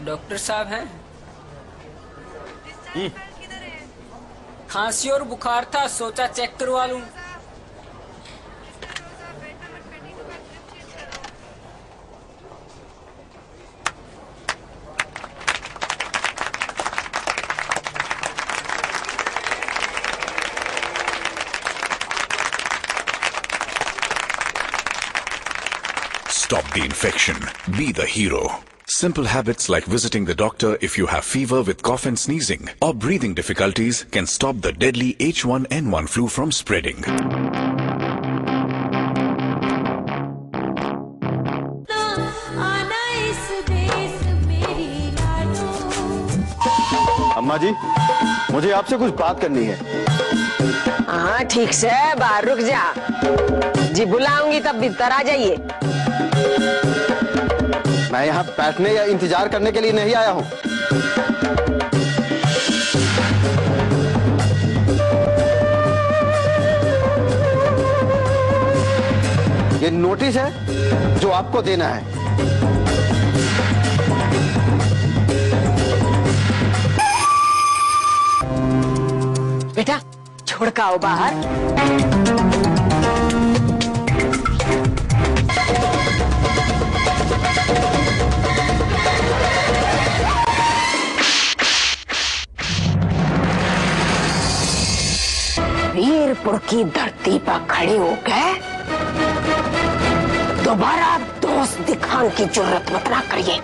Doctor साहब हैं? खांसी और बुखार था, सोचा चेक करवा लूं। Stop the infection. Be the hero. Simple habits like visiting the doctor if you have fever with cough and sneezing or breathing difficulties can stop the deadly H1N1 flu from spreading. अम्मा जी, मुझे आपसे कुछ बात करनी है। हाँ ठीक से, बाहर रुक जा जी, बुलाऊंगी तब भीतर आ जाइए। मैं यहाँ बैठने या इंतजार करने के लिए नहीं आया हूँ। ये नोटिस है जो आपको देना है। बेटा छोड़ के आओ बाहर। वीरपुर की धरती पर खड़े हो गए, दोबारा दोस्त दिखाने की जरूरत मत ना करिए।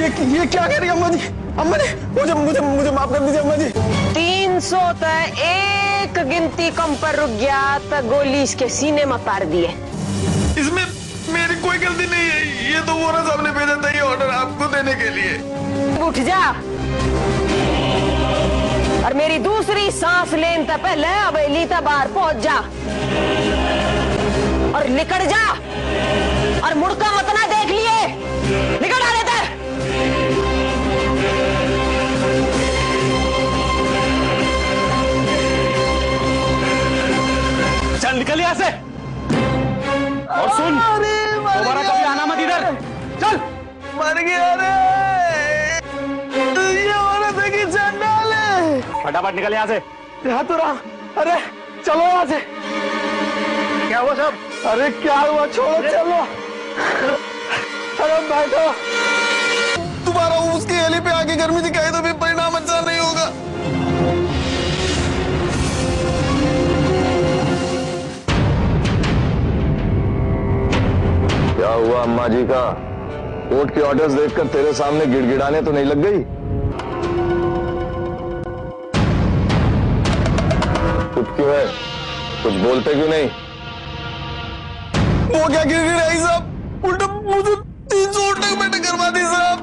ये क्या कह रही है अम्मा जी? अम्मा जी, मुझे माफ कर दीजिए अम्मा जी। 300 तक एक गिनती कम पर रुक गया तो गोली इसके सीने में पार दिए। इसमें मेरी कोई गलती नहीं है, ये तो वोरा साहब ने भेजा था ये ऑर्डर आपको देने के लिए। उठ जा और मेरी दूसरी सांस लेने से पहले हवेली तक बाहर पहुंच जा और निकल जा और मुड़का मत ना देख लिए। निकल आ लेते। चल निकल यहाँ से और सुन, दोबारा कभी आना मत इधर। चल। मर गया रे, ये औरत है कि चंडाल है। फटाफट निकल यहाँ से। यहाँ तो रहा। अरे चलो यहाँ से। क्या हुआ सब? अरे क्या हुआ, छोड़ो चलो। अरे बैठो। दोबारा उसकी एली पे आके गर्मी दिखाई तो भी परिणाम अच्छा नहीं होगा। क्या हुआ अम्मा जी का? कोर्ट के ऑर्डर्स देखकर तेरे सामने गिड़गिड़ाने तो नहीं लग गई? चुप क्यों है? कुछ बोलते क्यों नहीं? वो क्या गिड़गिड़ाई साहब, उल्टा मुझे 300 उल्टा बैठे करवा दी साहब,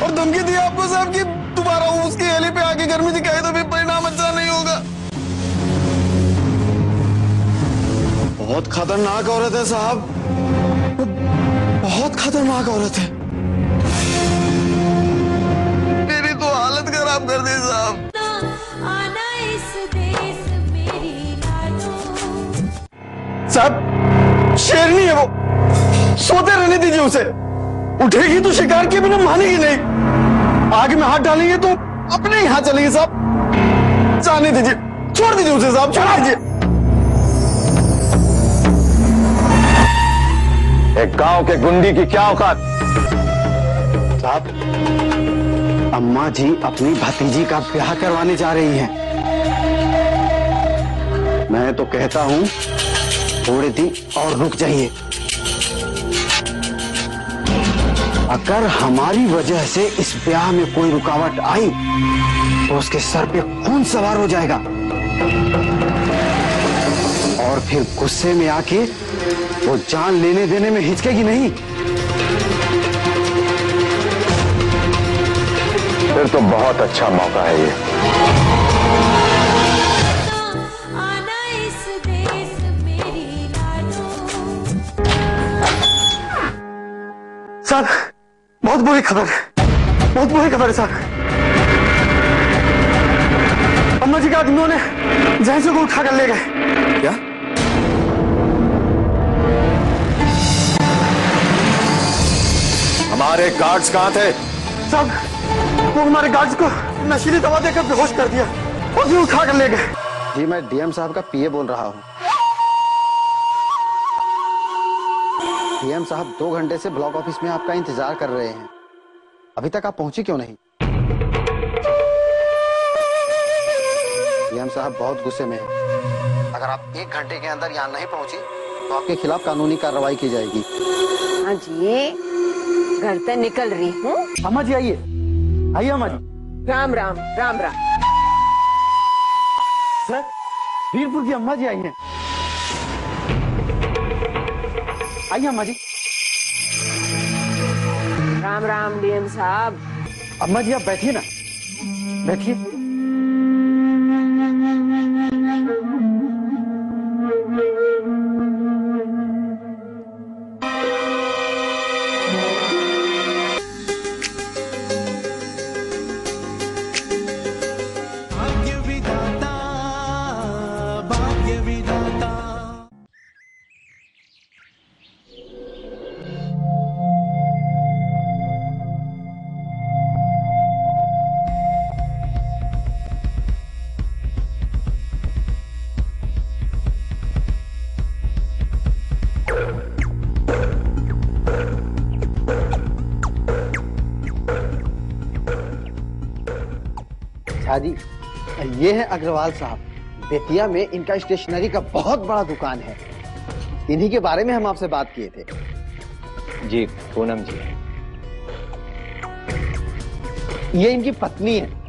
और धमकी दी आपको साहब कि दोबारा उसकी एली पे आके गर्मी दिखाई तो भी परिणाम अच्छा नहीं होगा। बहुत खतरनाक औरत है साहब, बहुत खतरनाक औरत है। मेरी तो हालत खराब कर दी साहब। साहब शेरनी है वो, सोते रहने दीजिए उसे। उठेगी तो शिकार के बिना मानेगी नहीं। आगे में हाथ डालेंगे तो अपने ही हाथ चलेंगे साहब। जाने दीजिए, छोड़ दीजिए उसे साहब, छोड़ दीजिए। एक गांव के गुंडी की क्या औकात? साहब, अम्मा जी अपनी भतीजी का ब्याह करवाने जा रही हैं। मैं तो कहता हूं थोड़े दिन और रुक जाइए। अगर हमारी वजह से इस ब्याह में कोई रुकावट आई तो उसके सर पे खून सवार हो जाएगा और फिर गुस्से में आके वो जान लेने देने में हिचकेगी नहीं। फिर तो बहुत अच्छा मौका है ये। साहब बहुत बुरी खबर है, बहुत बुरी खबर है साहब। अम्मा जी के आदमियों ने जैसे को उठा कर ले गए। क्या? हमारे गार्ड्स कहाँ थे? साहब वो हमारे गार्ड्स को नशीली दवा देकर बेहोश कर दिया और फिर उठा कर ले गए। जी मैं डीएम साहब का पीए बोल रहा हूँ। डीएम साहब 2 घंटे से ब्लॉक ऑफिस में आपका इंतजार कर रहे हैं, अभी तक आप पहुंचे क्यों नहीं? डीएम साहब बहुत गुस्से में हैं। अगर आप 1 घंटे के अंदर यहाँ नहीं पहुंची तो आपके खिलाफ कानूनी कार्रवाई की जाएगी। हाँ जी घर से निकल रही हूँ। अम्मा जी आइए, आइए अम्मा जी। राम राम राम राम। सर वीरपुर की अम्मा जी आई हैं। आइए अम्मा जी। राम राम डीएम साहब। अम्मा जी आप बैठिए ना, बैठिए। जी ये है अग्रवाल साहब, बेतिया में इनका स्टेशनरी का बहुत बड़ा दुकान है। इन्हीं के बारे में हम आपसे बात किए थे। जी पूनम जी। ये इनकी पत्नी है।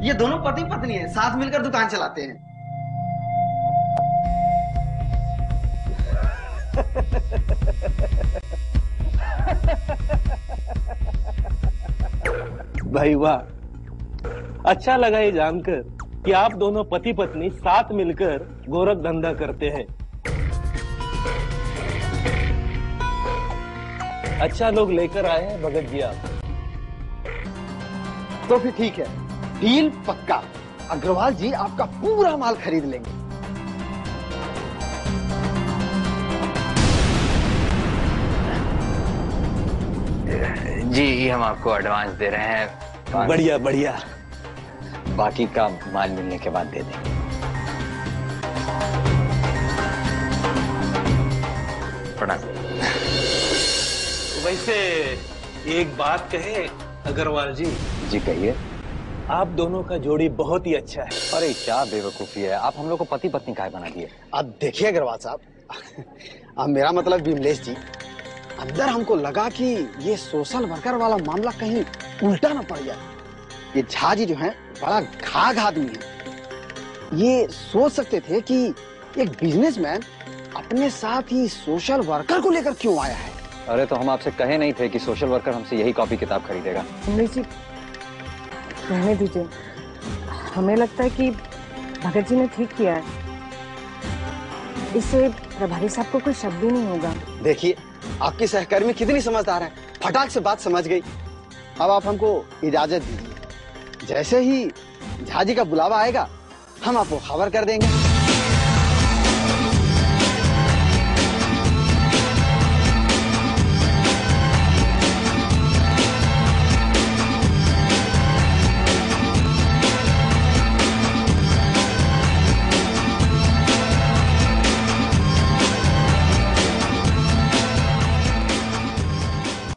ये दोनों पति पत्नी हैं, साथ मिलकर दुकान चलाते हैं। भाई वाह, अच्छा लगा ये जानकर कि आप दोनों पति पत्नी साथ मिलकर गोरख धंधा करते हैं। अच्छा लोग लेकर आए हैं भगत जी आप। तो फिर ठीक है, डील पक्का। अग्रवाल जी आपका पूरा माल खरीद लेंगे। जी हम आपको एडवांस दे रहे हैं। बढ़िया बढ़िया, बाकी का माल मिलने के बाद दे देंगे। प्रणाम। वैसे एक बात कहे अग्रवाल जी। जी कहिए। आप दोनों का जोड़ी बहुत ही अच्छा है। अरे क्या बेवकूफी है, आप हम लोग को पति पत्नी काहे बना दिए? अब देखिए अग्रवाल साहब, अब मेरा मतलब विमलेश जी, अंदर हमको लगा कि ये सोशल वर्कर वाला मामला कहीं उल्टा ना पड़ जाए। ये झा जी जो हैं बड़ा घाघ आदमी है। ये सोच सकते थे कि एक बिजनेसमैन अपने साथ ही सोशल वर्कर को लेकर क्यों आया है। अरे तो हम आपसे कहे नहीं थे कि सोशल वर्कर हमसे यही कॉपी किताब खरीदेगा? जी रहने दीजिए, हमें लगता है कि भगत जी ने ठीक किया है। इससे प्रभारी साहब को कोई शक भी नहीं होगा। देखिए आपकी सहकर्मी कितनी समझदार है, फटाक से बात समझ गई। अब आप हमको इजाजत दीजिए, जैसे ही झाजी का बुलावा आएगा हम आपको खबर कर देंगे।